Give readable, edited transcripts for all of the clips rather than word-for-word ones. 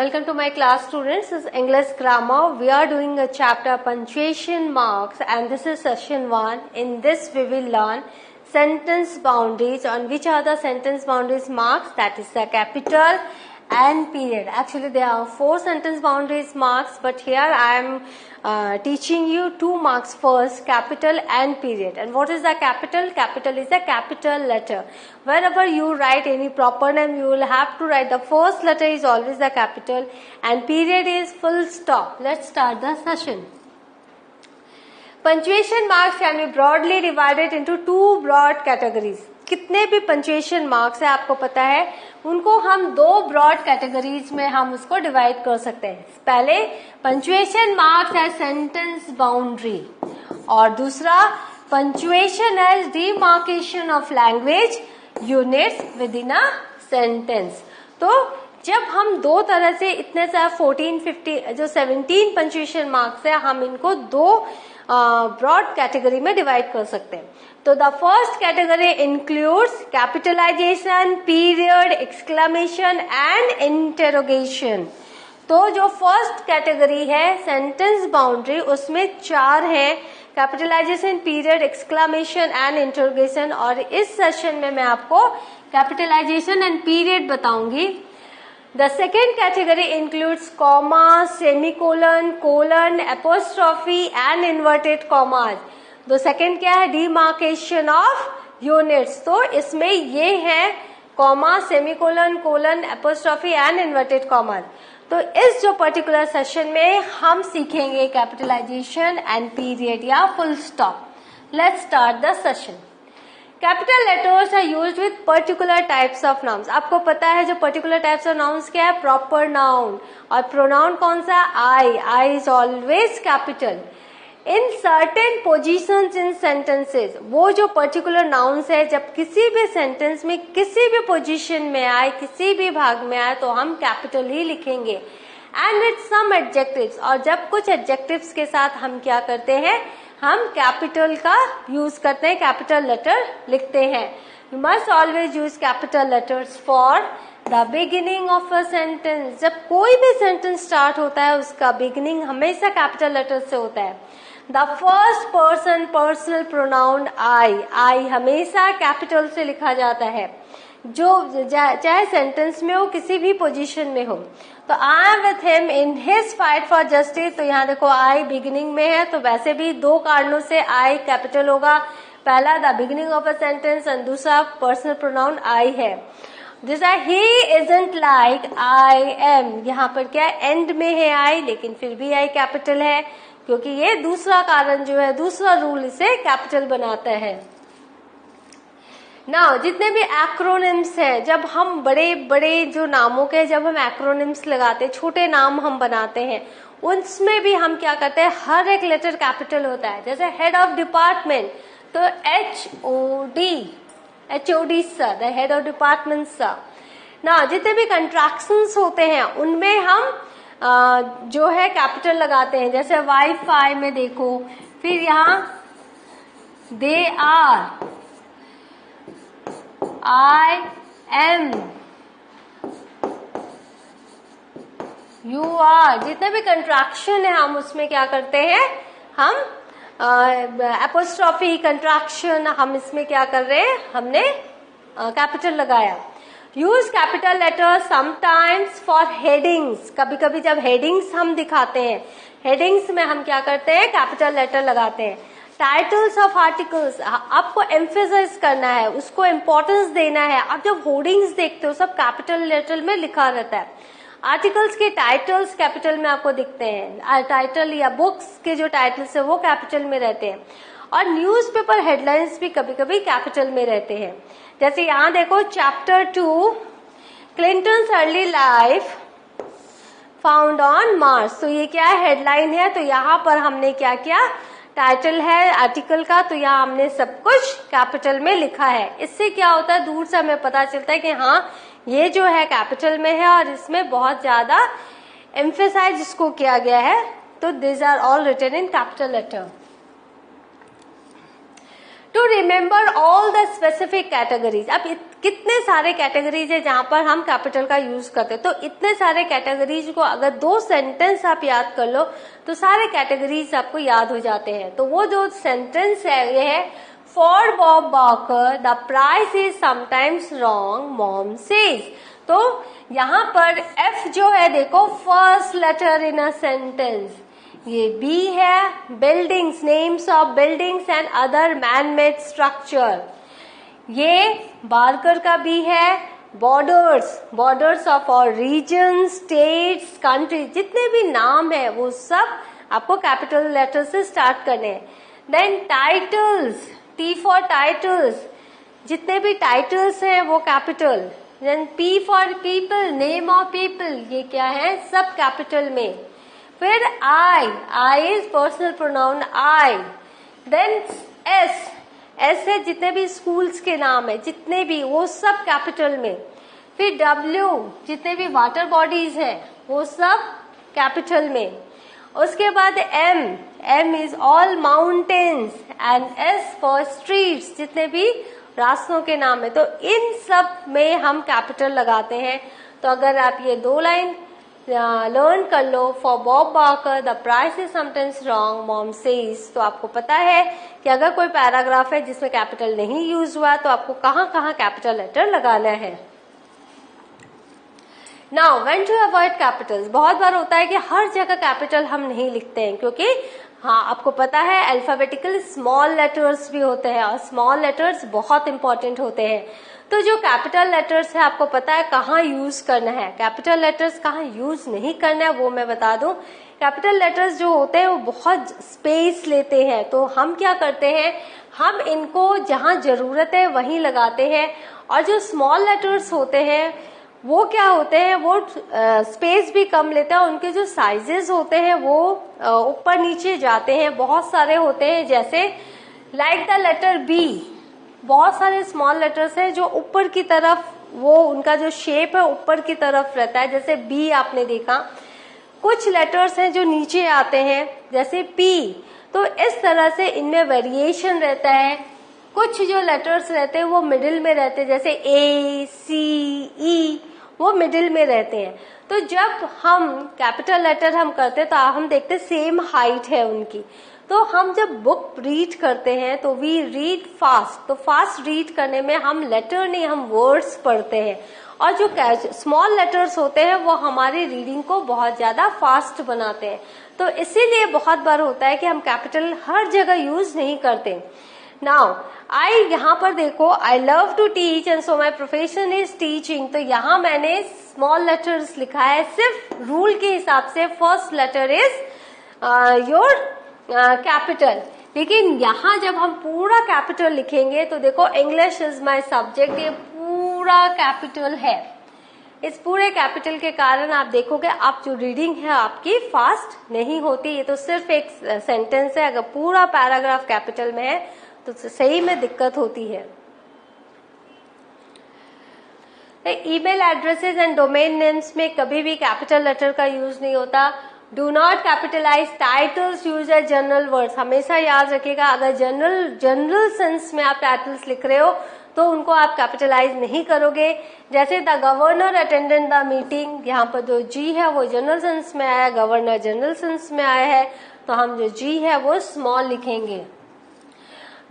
Welcome to my class, students. This is English grammar. We are doing a chapter punctuation marks, and this is session 1. In this we will learn sentence boundaries. On which are the sentence boundaries marks? That is the capital and period. Actually there are 4 sentence boundaries marks, but here I am teaching you 2 marks first, capital and period. And what is the capital? Capital is a capital letter. Wherever you write any proper name, you will have to write the first letter is always the capital, and period is full stop. Let's start the session. Punctuation marks can be broadly divided into 2 broad categories. कितने भी punctuation marks है आपको पता है, उनको हम 2 broad categories में हम उसको डिवाइड कर सकते हैं. पहले पंचुएशन मार्क्स है सेंटेंस बाउंड्री, और दूसरा punctuation as demarcation of language units within a sentence. तो जब हम 2 तरह से इतने सारे 14, 15 जो 17 पंचुएशन मार्क्स है, हम इनको 2 ब्रॉड कैटेगरी में डिवाइड कर सकते हैं. तो the first category includes capitalisation, period, exclamation and interrogation. तो जो फर्स्ट कैटेगरी है सेंटेंस बाउंड्री, उसमें 4 हैं, capitalisation, period, exclamation and interrogation. और इस सेशन में मैं आपको कैपिटलाइजेशन एंड पीरियड बताऊंगी. The second category includes comma, semicolon, colon, apostrophe and inverted commas. तो second क्या है? Demarcation of units. तो इसमें ये है comma, semicolon, colon, apostrophe and inverted commas. तो इस जो पर्टिकुलर सेशन में हम सीखेंगे कैपिटलाइजेशन एंड पीरियड या full stop. Let's start the session. Capital letters are used with particular types of nouns. आपको पता है जो पर्टिकुलर टाइप्स ऑफ नाउन्स क्या है? Proper noun. और प्रोनाउन कौन सा? I. I is always capital. In certain positions in sentences, वो जो पर्टिकुलर नाउन्स है जब किसी भी सेंटेंस में किसी भी पोजीशन में आए, किसी भी भाग में आए, तो हम कैपिटल ही लिखेंगे. एंड विद सम एडजेक्टिव्स, और जब कुछ एडजेक्टिव्स के साथ हम क्या करते हैं, हम कैपिटल का यूज करते हैं, कैपिटल लेटर लिखते हैं. You must always use capital letters for the beginning of a sentence. जब कोई भी सेंटेंस स्टार्ट होता है, उसका बिगिनिंग हमेशा कैपिटल लेटर से होता है. The first person personal pronoun I. I हमेशा कैपिटल से लिखा जाता है, जो चाहे सेंटेंस में हो, किसी भी पोजीशन में हो. तो I am with him in his fight for justice. तो यहाँ देखो आई बिगिनिंग में है, तो वैसे भी 2 कारणों से आई कैपिटल होगा. पहला the beginning of a sentence, और दूसरा पर्सनल प्रोनाउन आई है. जैसा ही इजंट लाइक आई एम, यहाँ पर क्या है? एंड में है आई, लेकिन फिर भी आई कैपिटल है, क्योंकि ये दूसरा कारण जो है, दूसरा रूल इसे कैपिटल बनाता है. ना जितने भी एक्रोनिम्स हैं, जब हम बड़े बड़े जो नामों के जब हम एक्रोनिम्स लगाते हैं, छोटे नाम हम बनाते हैं, उसमें भी हम क्या करते हैं, हर एक लेटर कैपिटल होता है. जैसे हेड ऑफ डिपार्टमेंट, तो HOD sir, the head of department sir. ना जितने भी कंट्रैक्शंस होते हैं, उनमें हम जो है कैपिटल लगाते हैं. जैसे वाईफाई में देखो, फिर यहाँ they are, I am, you are, जितने भी कंट्रैक्शन है हम उसमें क्या करते हैं, हम एपोस्ट्रॉफी कंट्रैक्शन, हम इसमें क्या कर रहे हैं, हमने कैपिटल लगाया. Use capital letter sometimes for headings. कभी कभी जब हेडिंग्स हम दिखाते हैं, हेडिंग्स में हम क्या करते हैं, कैपिटल लेटर लगाते हैं. टाइटल्स ऑफ आर्टिकल्स, आपको एम्फेसाइज करना है, उसको इम्पोर्टेंस देना है. आप जब होर्डिंग्स देखते हो, सब कैपिटल लेटर में लिखा रहता है. आर्टिकल्स के टाइटल्स कैपिटल में आपको दिखते हैं. टाइटल या बुक्स के जो टाइटल्स है वो कैपिटल में रहते हैं. और न्यूज़पेपर हेडलाइंस भी कभी कभी कैपिटल में रहते हैं. जैसे यहाँ देखो, chapter 2 Clinton's early life found on Mars. तो ये क्या है, हेडलाइन है. तो यहाँ पर हमने क्या किया, टाइटल है आर्टिकल का, तो यहाँ हमने सब कुछ कैपिटल में लिखा है. इससे क्या होता है, दूर से हमें पता चलता है कि हाँ ये जो है कैपिटल में है, और इसमें बहुत ज्यादा एम्फेसाइज इसको किया गया है. तो this are all written in capital letter. To remember all the specific categories. अब कितने सारे कैटेगरीज है जहां पर हम कैपिटल का यूज करते हैं, तो इतने सारे कैटेगरीज को अगर 2 सेंटेंस आप याद कर लो तो सारे कैटेगरीज आपको याद हो जाते हैं। तो वो जो सेंटेंस है ये है, for Bob Baker the price is sometimes wrong mom says. तो यहाँ पर एफ जो है देखो, first letter in a sentence. ये बी है, buildings, names of buildings and other man made structure. ये बारकर का बी है, बॉर्डर्स, बॉर्डर्स ऑफ और रीजन, स्टेट्स, कंट्री, जितने भी नाम है वो सब आपको कैपिटल लेटर से स्टार्ट करने हैं। Then titles, T for titles, जितने भी टाइटल्स हैं वो capital. Then P for people, name of people, ये क्या है, सब कैपिटल में। फिर I, I is personal pronoun I. Then S, S है जितने भी स्कूल्स के नाम है, जितने भी, वो सब कैपिटल में। फिर डब्ल्यू, जितने भी वाटर बॉडीज हैं वो सब कैपिटल में। उसके बाद M, M is all mountains and S for streets, जितने भी रास्तों के नाम है। तो इन सब में हम कैपिटल लगाते हैं। तो अगर आप ये 2 लाइन लर्न कर लो, for Bob Baker the price is sometimes wrong mom says, तो आपको पता है कि अगर कोई पैराग्राफ है जिसमें कैपिटल नहीं यूज हुआ तो आपको कहाँ कहाँ कैपिटल लेटर लगाना है। Now when to avoid capitals, बहुत बार होता है कि हर जगह कैपिटल हम नहीं लिखते हैं, क्योंकि हाँ आपको पता है अल्फाबेटिकल स्मॉल लेटर्स भी होते हैं और स्मॉल लेटर्स बहुत इंपॉर्टेंट होते हैं। तो जो कैपिटल लेटर्स है आपको पता है कहाँ यूज करना है, कैपिटल लेटर्स कहाँ यूज नहीं करना है वो मैं बता दूं। कैपिटल लेटर्स जो होते हैं वो बहुत स्पेस लेते हैं, तो हम क्या करते हैं, हम इनको जहां जरूरत है वहीं लगाते हैं। और जो स्मॉल लेटर्स होते हैं वो क्या होते हैं, वो स्पेस भी कम लेते हैं, उनके जो साइजेस होते हैं वो ऊपर नीचे जाते हैं, बहुत सारे होते हैं। जैसे लाइक द लेटर बी, बहुत सारे स्मॉल लेटर्स हैं जो ऊपर की तरफ, वो उनका जो शेप है ऊपर की तरफ रहता है। जैसे बी आपने देखा, कुछ लेटर्स हैं जो नीचे आते हैं जैसे पी, तो इस तरह से इनमें वेरिएशन रहता है। कुछ जो लेटर्स रहते हैं वो मिडिल में रहते हैं, जैसे ए, सी, ई, वो मिडिल में रहते हैं। तो जब हम कैपिटल लेटर हम करते हैं तो हम देखते हैं सेम हाइट है उनकी। तो हम जब बुक रीड करते हैं तो वी रीड फास्ट, तो फास्ट रीड करने में हम लेटर नहीं, हम वर्ड्स पढ़ते हैं। और जो स्मॉल लेटर्स होते हैं वो हमारी रीडिंग को बहुत ज्यादा फास्ट बनाते हैं। तो इसीलिए बहुत बार होता है कि हम कैपिटल हर जगह यूज नहीं करते। नाउ आई, यहाँ पर देखो, I love to teach and so my profession is teaching, तो यहाँ मैंने स्मॉल लेटर्स लिखा है सिर्फ रूल के हिसाब से। First letter is your capital, लेकिन यहाँ जब हम पूरा कैपिटल लिखेंगे तो देखो, इंग्लिश इज माई सब्जेक्ट, ये पूरा कैपिटल है। इस पूरे कैपिटल के कारण आप देखोगे आप जो रीडिंग है आपकी फास्ट नहीं होती। ये तो सिर्फ एक सेंटेंस है, अगर पूरा पैराग्राफ कैपिटल में है तो सही में दिक्कत होती है। Email addresses and domain names में कभी भी कैपिटल लेटर का यूज नहीं होता। Do not capitalise titles use as general words, हमेशा याद रखिएगा। अगर जनरल सेंस में आप टाइटल्स लिख रहे हो तो उनको आप कैपिटलाइज नहीं करोगे। जैसे the governor attended the meeting, यहाँ पर जो जी है वो जनरल सेंस में आया, गवर्नर जनरल सेंस में आया है, तो हम जो जी है वो स्मॉल लिखेंगे।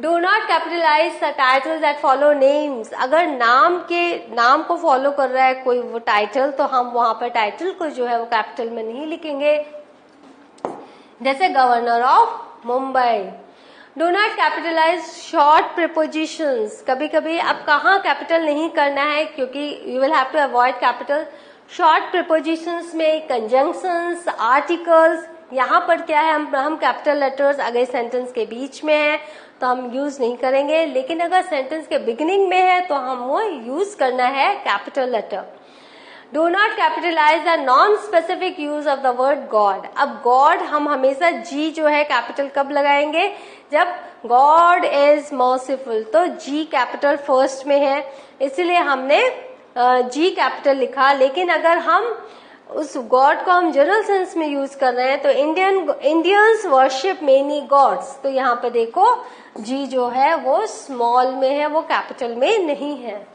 Do not capitalise the titles that follow names, अगर नाम को फॉलो कर रहा है कोई वो टाइटल, तो हम वहां पर टाइटल को जो है वो कैपिटल में नहीं लिखेंगे। जैसे governor of Mumbai. Do not capitalise short prepositions, कभी कभी अब कहाँ कैपिटल नहीं करना है क्योंकि you will have to avoid capital. Short prepositions में कंजंक्शंस, आर्टिकल्स, यहाँ पर क्या है, हम कैपिटल लेटर्स अगर सेंटेंस के बीच में है तो हम यूज नहीं करेंगे, लेकिन अगर सेंटेंस के बिगिनिंग में है तो हम वो यूज करना है capital letter. Do not capitalise the non specific use of the word god. अब गॉड हम हमेशा जी जो है कैपिटल कब लगाएंगे, जब गॉड इज मर्सीफुल, तो जी कैपिटल फर्स्ट में है, इसीलिए हमने जी कैपिटल लिखा। लेकिन अगर हम उस गॉड को हम जनरल सेंस में यूज कर रहे हैं, तो इंडियंस वर्शिप मेनी गॉड्स, तो यहाँ पे देखो जी जो है वो स्मॉल में है, वो कैपिटल में नहीं है।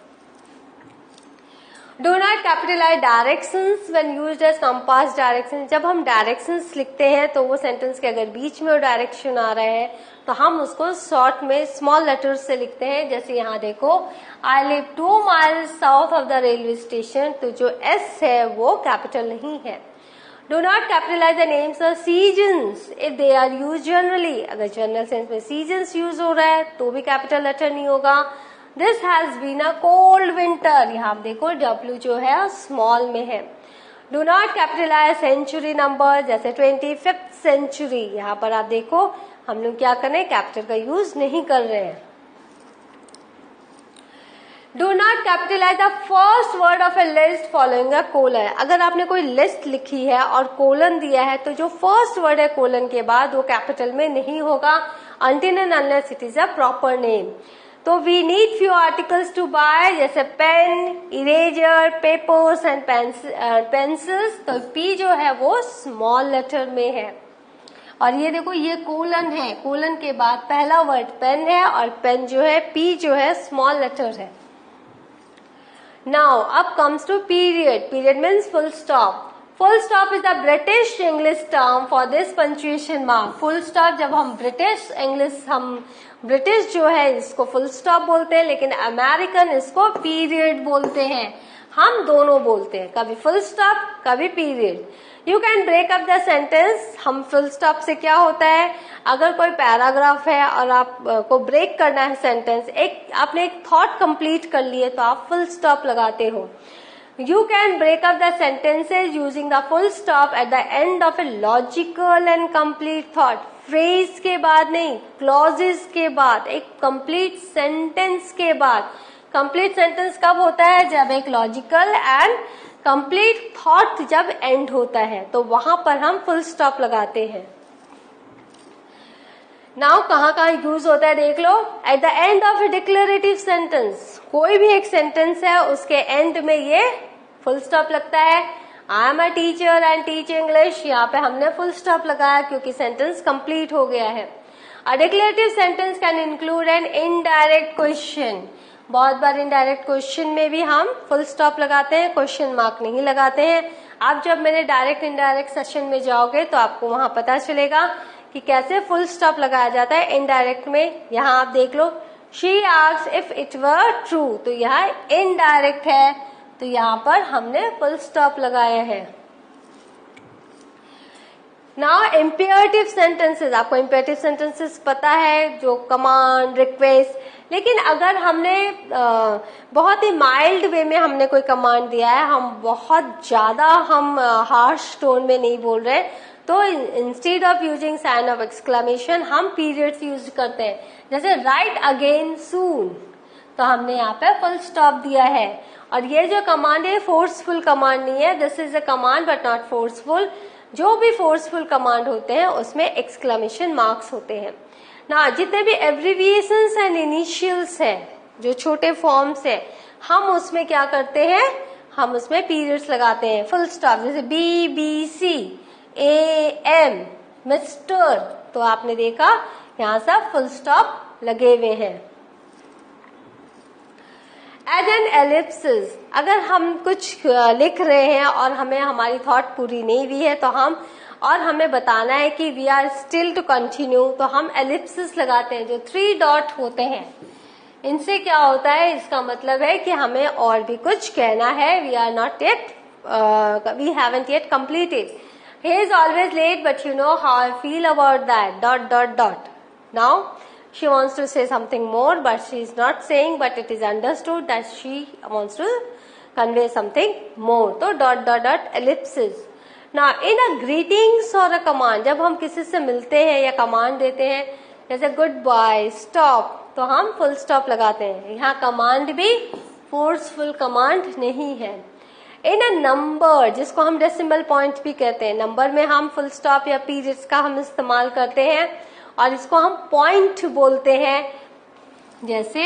Do not capitalise directions when used as compass direction. जब हम डायरेक्शंस लिखते हैं तो वो सेंटेंस के अगर बीच में वो डायरेक्शन आ रहा है तो हम उसको शॉर्ट में स्मॉल लेटर्स से लिखते हैं। जैसे यहाँ देखो, I live 2 miles south of the railway station, तो जो एस है वो कैपिटल नहीं है। Do not capitalise the names of seasons if they are use generally. अगर जनरल सेंस में सीजन्स यूज हो रहा है तो भी कैपिटल लेटर नहीं होगा। This has been a cold winter, यहाँ देखो डब्ल्यू जो है स्मॉल में है। Do not capitalise century number, जैसे 25th सेंचुरी, यहाँ पर आप देखो हम लोग क्या कर रहे हैं, कैपिटल का यूज नहीं कर रहे हैं। Do not capitalise the first word of a list following a colon. अगर आपने कोई लिस्ट लिखी है और कोलन दिया है तो जो फर्स्ट वर्ड है कोलन के बाद वो कैपिटल में नहीं होगा until and unless it is a proper name। तो we need few articles to buy, जैसे pen, eraser, papers and pencils, तो पी जो है वो स्मॉल लेटर में है। और ये देखो ये कोलन है, कोलन के बाद पहला वर्ड पेन है और पेन जो है पी जो है स्मॉल लेटर है। नाउ अब comes to period. Period means full stop. Full stop is the British English term for this punctuation mark. Full stop जब हम ब्रिटिश जो है इसको फुल स्टॉप बोलते हैं, लेकिन अमेरिकन इसको पीरियड बोलते हैं। हम दोनों बोलते हैं, कभी फुल स्टॉप कभी period. You can break up the sentence. हम फुल स्टॉप से क्या होता है, अगर कोई पैराग्राफ है और आपको ब्रेक करना है सेंटेंस, आपने एक थॉट कंप्लीट कर लिए तो आप फुल स्टॉप लगाते हो। You can break up the sentences using the full stop at the end of a logical and complete thought। phrase के बाद नहीं, clauses के बाद, एक complete sentence के बाद। complete sentence कब होता है, जब एक logical and complete thought जब end होता है, तो वहां पर हम full stop लगाते हैं। नाउ कहाँ यूज होता है देख लो। At the end of a declarative sentence, कोई भी एक सेंटेंस है उसके एंड में ये फुल स्टॉप लगता है। I am a teacher and teach English, यहाँ पे हमने फुल स्टॉप लगाया क्योंकि सेंटेंस कंप्लीट हो गया है। A declarative sentence can include an indirect question. बहुत बार इनडायरेक्ट क्वेश्चन में भी हम फुल स्टॉप लगाते हैं, क्वेश्चन मार्क नहीं लगाते हैं। आप जब मेरे डायरेक्ट इनडायरेक्ट सेशन में जाओगे तो आपको वहां पता चलेगा कि कैसे फुल स्टॉप लगाया जाता है इनडायरेक्ट में। यहाँ आप देख लो, she asked if it were true, तो यहाँ इनडायरेक्ट है, तो यहाँ पर हमने फुल स्टॉप लगाया है। नाउ इम्पेरेटिव सेंटेंसेस, आपको इम्पेरेटिव सेंटेंसेस पता है, जो कमांड, रिक्वेस्ट। लेकिन अगर हमने बहुत ही माइल्ड वे में हमने कोई कमांड दिया है, हम बहुत ज्यादा हम हार्श टोन में नहीं बोल रहे, तो instead of using sign of exclamation हम पीरियड्स यूज करते हैं। जैसे राइट अगेन सून, तो हमने यहाँ पे फुल स्टॉप दिया है। और ये जो कमांड है फोर्सफुल कमांड नहीं है, this is a command but not forceful. जो भी फोर्सफुल कमांड होते हैं उसमें एक्सक्लेमेशन मार्क्स होते हैं ना। जितने भी एब्रिविएशंस एंड इनिशियल्स हैं, जो छोटे फॉर्म्स हैं, हम उसमें क्या करते हैं, हम उसमें पीरियड्स लगाते हैं, फुल स्टॉप। जैसे BBC, AM, मिस्टर, तो आपने देखा यहाँ सब फुल स्टॉप लगे हुए हैं। एज एन एलिप्सिस, अगर हम कुछ लिख रहे हैं और हमें हमारी थॉट पूरी नहीं हुई है तो हमें बताना है कि we are still to continue, तो हम एलिप्सिस लगाते हैं। जो 3 डॉट होते हैं, इनसे क्या होता है, इसका मतलब है कि हमें और भी कुछ कहना है। We are not yet, we haven't yet completed. He is always late, but you know how I feel about that. ... Now she wants to say something more, but she is not saying, but it is understood that she wants to convey something more. So ... ellipsis. Now in a greetings or a command, जब हम किसी से मिलते हैं या command देते हैं, जैसे goodbye, stop, तो हम फुल स्टॉप लगाते हैं। यहाँ कमांड भी फोर्सफुल कमांड नहीं है। इन अ नंबर, जिसको हम डेसिमल पॉइंट भी कहते हैं, नंबर में हम फुल स्टॉप या पीरियड्स का हम इस्तेमाल करते हैं और इसको हम पॉइंट बोलते हैं। जैसे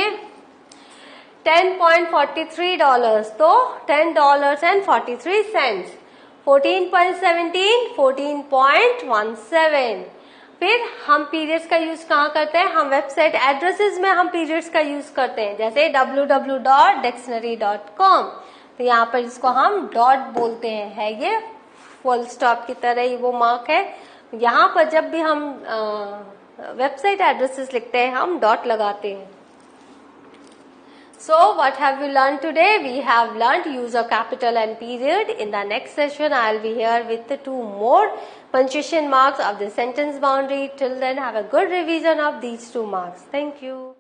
$10.43, तो $10.43। 14.17, 14.17। फिर हम पीरियड्स का यूज कहाँ करते हैं? हम वेबसाइट एड्रेसेस में हम पीरियड्स का यूज करते हैं, जैसे www.dictionary.com। तो यहाँ पर इसको हम डॉट बोलते हैं, है ये फुल स्टॉप की तरह ही वो मार्क है। यहाँ पर जब भी हम वेबसाइट एड्रेसेस लिखते हैं हम डॉट लगाते हैं। So what have we learned today? We have learned use of capital and period. In the next session, I'll be here with the 2 more punctuation marks of the sentence boundary. Till then, have a good revision of these 2 marks. Thank you.